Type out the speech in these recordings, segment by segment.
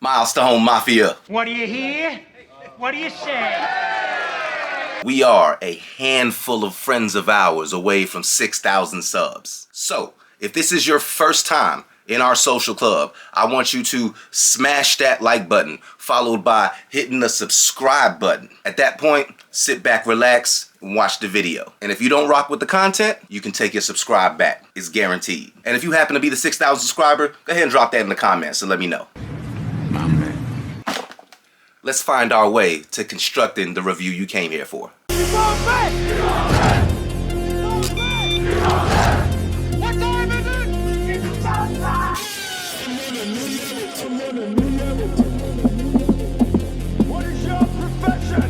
Milestone Mafia. What do you hear? What do you say? We are a handful of friends of ours away from 6,000 subs. So, if this is your first time in our social club, I want you to smash that like button, followed by hitting the subscribe button. At that point, sit back, relax, and watch the video. And if you don't rock with the content, you can take your subscribe back. It's guaranteed. And if you happen to be the 6,000 subscriber, go ahead and drop that in the comments and let me know. My man. Let's find our way to constructing the review you came here for. What is your profession?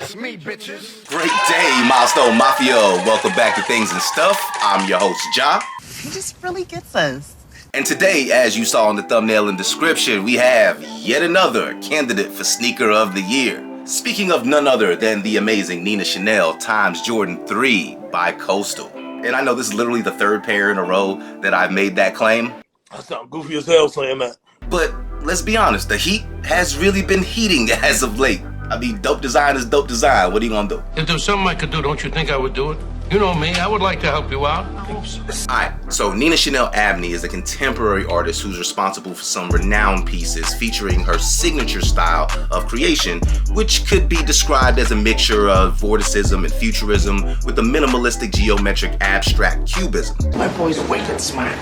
It's me, bitches. Great day, Milestone Mafia. Welcome back to Things and Stuff. I'm your host, Ja. He just really gets us. And today, as you saw in the thumbnail and description, we have yet another candidate for Sneaker of the Year. Speaking of none other than the amazing Nina Chanel times Jordan 3 Bicoastal. And I know this is literally the third pair in a row that I've made that claim. I sound goofy as hell saying that. But let's be honest, the heat has really been heating as of late. I mean, dope design is dope design. What are you gonna do? If there was something I could do, don't you think I would do it? You know me, I would like to help you out. Alright, so Nina Chanel Abney is a contemporary artist who's responsible for some renowned pieces featuring her signature style of creation, which could be described as a mixture of vorticism and futurism with a minimalistic geometric abstract cubism. My boy's wicked smart.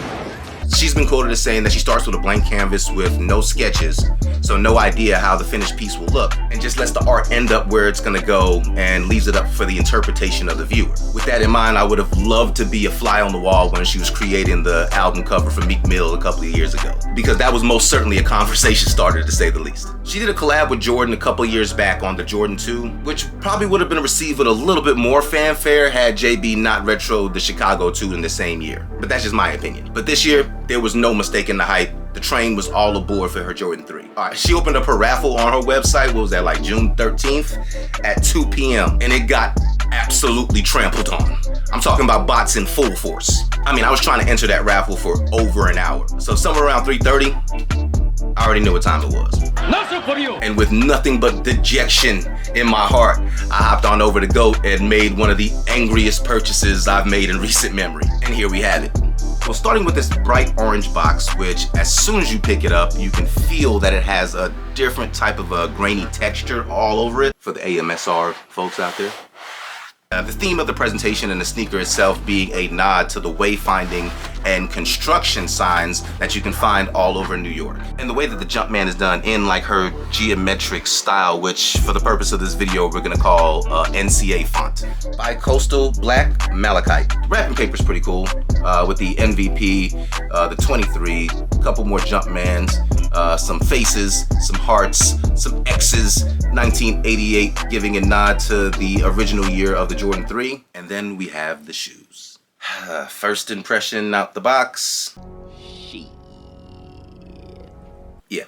She's been quoted as saying that she starts with a blank canvas with no sketches, so no idea how the finished piece will look, and just lets the art end up where it's gonna go and leaves it up for the interpretation of the viewer. With that in mind, I would have loved to be a fly on the wall when she was creating the album cover for Meek Mill a couple of years ago, because that was most certainly a conversation starter to say the least. She did a collab with Jordan a couple of years back on the Jordan 2, which probably would have been received with a little bit more fanfare had JB not retroed the Chicago 2 in the same year. But that's just my opinion. But this year, there was no mistaking the hype. The train was all aboard for her Jordan 3. Alright, she opened up her raffle on her website, what was that, like June 13th at 2 p.m. and it got absolutely trampled on. I'm talking about bots in full force. I mean, I was trying to enter that raffle for over an hour. So somewhere around 3:30, I already knew what time it was. Nothing for you. And with nothing but dejection in my heart, I hopped on over to GOAT and made one of the angriest purchases I've made in recent memory. And here we have it. Well, starting with this bright orange box, which as soon as you pick it up, you can feel that it has a different type of a grainy texture all over it for the AMSR folks out there. The theme of the presentation and the sneaker itself being a nod to the wayfinding and construction signs that you can find all over New York. And the way that the Jumpman is done in like her geometric style, which for the purpose of this video, we're gonna call NCA font. Bicoastal black malachite. The wrapping paper's pretty cool with the MVP, the 23, a couple more Jumpmans, some faces, some hearts, some X's, 1988 giving a nod to the original year of the Jordan 3. And then we have the shoes. First impression out the box. Yeah.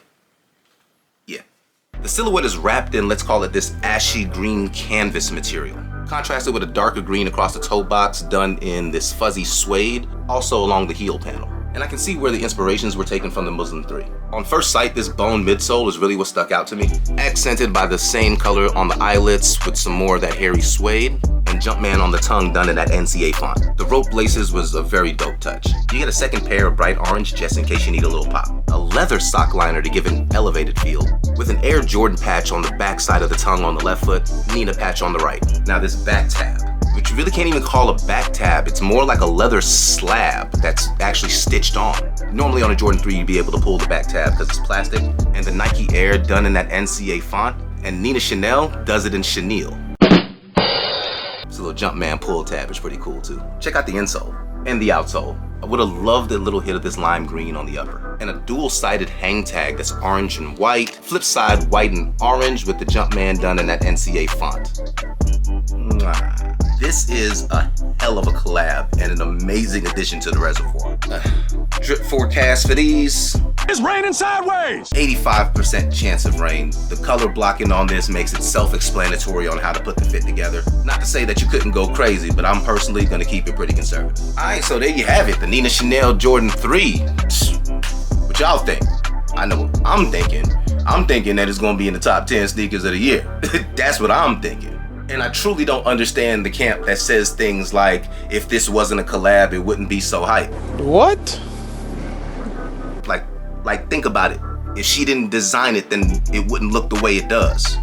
The silhouette is wrapped in, let's call it this ashy green canvas material. Contrasted with a darker green across the toe box done in this fuzzy suede, also along the heel panel. And I can see where the inspirations were taken from the Muslim 3. On first sight, this bone midsole is really what stuck out to me. Accented by the same color on the eyelets with some more of that hairy suede, and Jumpman on the tongue done in that NCA font. The rope laces was a very dope touch. You get a second pair of bright orange just in case you need a little pop. A leather sock liner to give an elevated feel, with an Air Jordan patch on the back side of the tongue on the left foot, Nina patch on the right. Now this back tab, which you really can't even call a back tab. It's more like a leather slab that's actually stitched on. Normally on a Jordan 3, you'd be able to pull the back tab because it's plastic, and the Nike Air done in that NCA font, and Nina Chanel does it in chenille. This little Jumpman pull tab is pretty cool too. Check out the insole and the outsole. I would have loved a little hit of this lime green on the upper. And a dual-sided hang tag that's orange and white. Flip side white and orange with the Jumpman done in that NCA font. This is a hell of a collab and an amazing addition to the reservoir. DripForecast for these. It's raining sideways. 85% chance of rain. The color blocking on this makes it self-explanatory on how to put the fit together. Not to say that you couldn't go crazy, but I'm personally gonna keep it pretty conservative. Alright, so there you have it. The Nina Chanel Jordan 3. what y'all think. I know what I'm thinking. I'm thinking that it's gonna be in the top 10 sneakers of the year. That's what I'm thinking. And I truly don't understand the camp that says things like, if this wasn't a collab, it wouldn't be so hype. What? Like think about it. If she didn't design it, then it wouldn't look the way it does.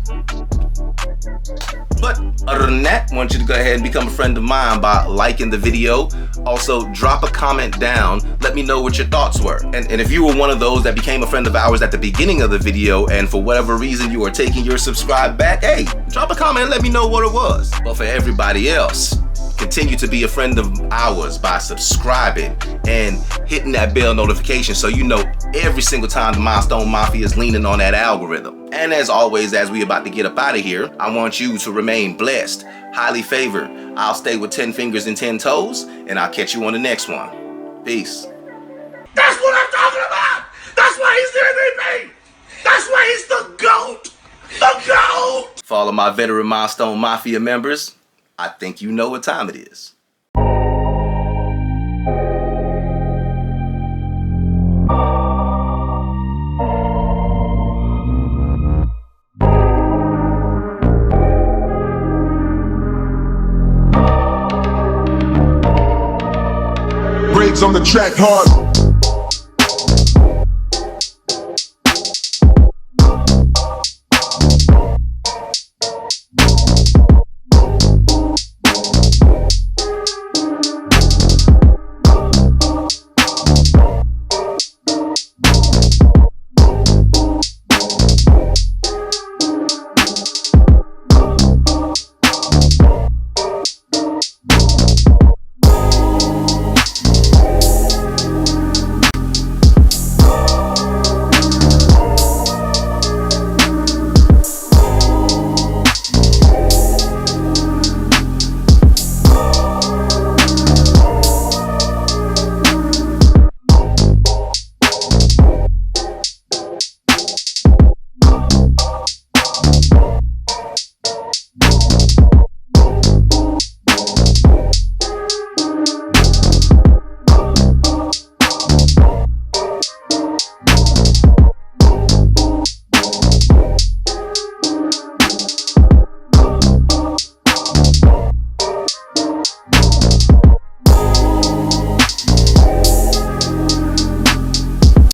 But other than that, I want you to go ahead and become a friend of mine by liking the video. Also, drop a comment down. Let me know what your thoughts were. And if you were one of those that became a friend of ours at the beginning of the video, and for whatever reason you are taking your subscribe back, hey, drop a comment and let me know what it was. But for everybody else, continue to be a friend of ours by subscribing and hitting that bell notification so you know every single time the Milestone Mafia is leaning on that algorithm. And as always, as we about to get up out of here, I want you to remain blessed, highly favored. I'll stay with 10 fingers and 10 toes, and I'll catch you on the next one. Peace. That's what I'm talking about! That's why he's the MVP! That's why he's the GOAT! The GOAT! For all of my veteran Milestone Mafia members, I think you know what time it is. Brakes on the track hard.